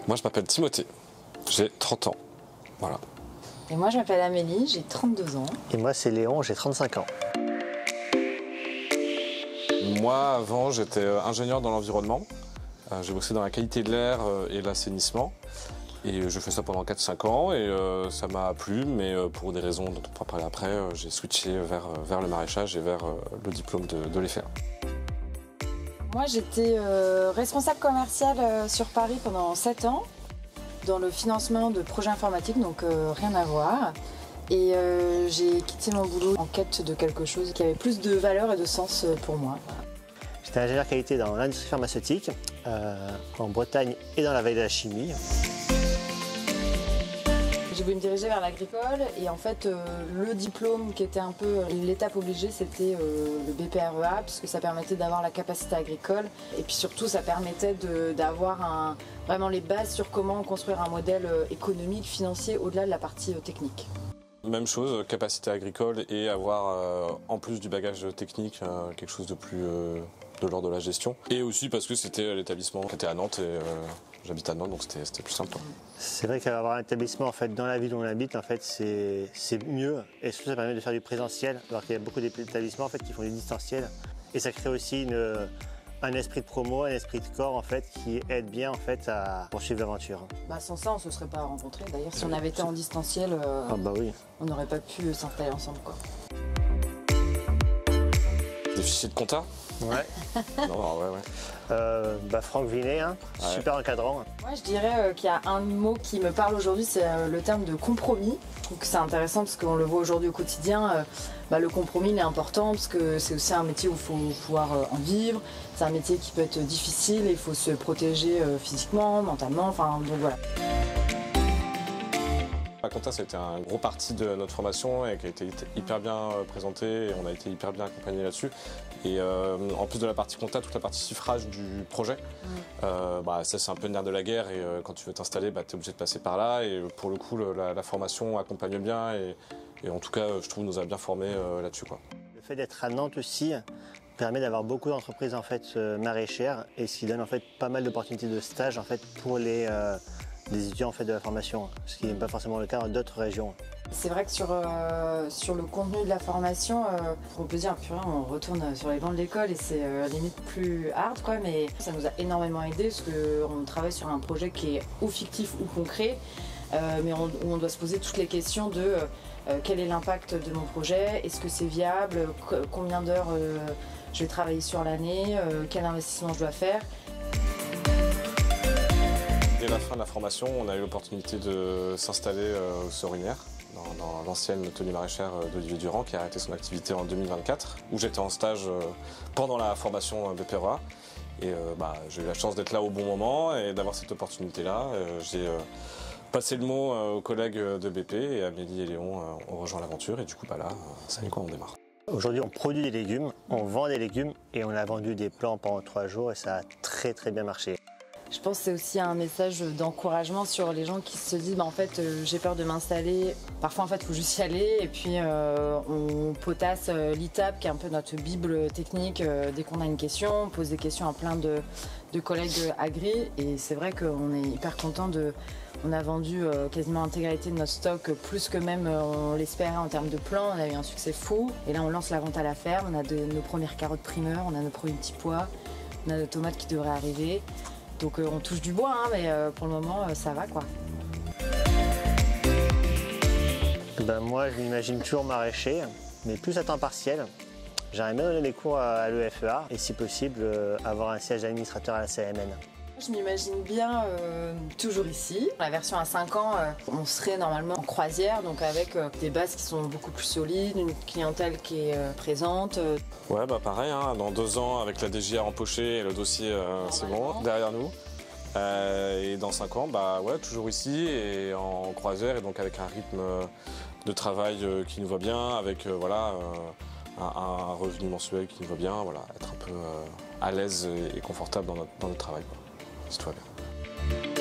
Moi, je m'appelle Timothée, j'ai 30 ans. Voilà. Et moi, je m'appelle Amélie, j'ai 32 ans. Et moi, c'est Léon, j'ai 35 ans. Moi, avant, j'étais ingénieur dans l'environnement. J'ai bossé dans la qualité de l'air et l'assainissement. Et je fais ça pendant 4-5 ans et ça m'a plu, mais pour des raisons dont on pourra parler après, j'ai switché vers le maraîchage et vers le diplôme de l'EFR. Moi, j'étais responsable commercial sur Paris pendant 7 ans, dans le financement de projets informatiques, donc rien à voir. Et j'ai quitté mon boulot en quête de quelque chose qui avait plus de valeur et de sens pour moi. J'étais ingénieur qualité dans l'industrie pharmaceutique, en Bretagne et dans la vallée de la chimie. J'ai voulu me diriger vers l'agricole et en fait le diplôme qui était un peu l'étape obligée, c'était le BPREA, puisque ça permettait d'avoir la capacité agricole et puis surtout ça permettait d'avoir vraiment les bases sur comment construire un modèle économique, financier au-delà de la partie technique. Même chose, capacité agricole et avoir en plus du bagage technique quelque chose de plus de l'ordre de la gestion. Et aussi parce que c'était l'établissement qui était à Nantes et j'habite à Nantes, donc c'était plus simple. C'est vrai qu'avoir un établissement en fait, dans la ville où on habite, en fait, c'est mieux. Et surtout, ça permet de faire du présentiel, alors qu'il y a beaucoup d'établissements en fait, qui font du distanciel. Et ça crée aussi un esprit de promo, un esprit de corps en fait, qui aide bien en fait, à poursuivre l'aventure. Sans ça, on ne se serait pas rencontrés. D'ailleurs, si on avait été en distanciel, Oui. on n'aurait pas pu s'installer ensemble, quoi. Des fichiers de compta? Ouais. Non, ouais. Franck Vinet, hein, Ouais. super encadrant. Moi, je dirais qu'il y a un mot qui me parle aujourd'hui, c'est le terme de compromis. Donc c'est intéressant parce qu'on le voit aujourd'hui au quotidien. Le compromis il est important parce que c'est aussi un métier où il faut pouvoir en vivre. C'est un métier qui peut être difficile et il faut se protéger physiquement, mentalement. Enfin, donc voilà. La compta, ça a été un gros parti de notre formation et qui a été hyper bien présenté et on a été hyper bien accompagnés là-dessus. Et en plus de la partie compta, toute la partie chiffrage du projet, ça c'est un peu le nerf de la guerre et quand tu veux t'installer, tu es obligé de passer par là et pour le coup la formation accompagne bien et en tout cas je trouve nous a bien formés là-dessus, quoi. Le fait d'être à Nantes aussi permet d'avoir beaucoup d'entreprises en fait, maraîchères et ce qui donne en fait, pas mal d'opportunités de stage en fait, pour les étudiants en fait, de la formation, ce qui n'est pas forcément le cas dans d'autres régions. C'est vrai que sur le contenu de la formation, on peut dire purée, on retourne sur les bancs de l'école et c'est limite plus hard, quoi, mais ça nous a énormément aidé parce qu'on travaille sur un projet qui est ou fictif ou concret, mais où on doit se poser toutes les questions de quel est l'impact de mon projet, est-ce que c'est viable, combien d'heures je vais travailler sur l'année, quel investissement je dois faire. Dès la fin de la formation, on a eu l'opportunité de s'installer au Sorinière, dans l'ancienne tenue maraîchère d'Olivier Durand, qui a arrêté son activité en 2024, où j'étais en stage pendant la formation BPREA. Et j'ai eu la chance d'être là au bon moment et d'avoir cette opportunité-là. J'ai passé le mot aux collègues de BP et Amélie et Léon ont rejoint l'aventure et du coup, ça y est, quoi, on démarre. Aujourd'hui, on produit des légumes, on vend des légumes et on a vendu des plants pendant 3 jours et ça a très très bien marché. Je pense que c'est aussi un message d'encouragement sur les gens qui se disent en fait j'ai peur de m'installer. Parfois en fait il faut juste y aller et puis on potasse l'ITAP qui est un peu notre bible technique dès qu'on a une question. On pose des questions à plein de collègues agri et c'est vrai qu'on est hyper content on a vendu quasiment l'intégralité de notre stock, plus que même on l'espérait en termes de plans. On a eu un succès fou et là on lance la vente à la ferme. On a nos premières carottes primeurs, on a nos premiers petits pois, on a nos tomates qui devraient arriver. Donc on touche du bois, hein, mais pour le moment ça va, quoi. Moi je m'imagine toujours maraîcher, mais plus à temps partiel. J'aimerais bien donner des cours à l'EFEA et si possible avoir un siège d'administrateur à la CMN. Je m'imagine bien toujours ici. La version à 5 ans, on serait normalement en croisière, donc avec des bases qui sont beaucoup plus solides, une clientèle qui est présente. Ouais, pareil, hein, dans 2 ans, avec la DGA empochée et le dossier, c'est bon, derrière nous. Et dans 5 ans, toujours ici et en croisière et donc avec un rythme de travail qui nous va bien, avec un revenu mensuel qui nous va bien, être un peu à l'aise et confortable dans notre travail, quoi, si tout va bien.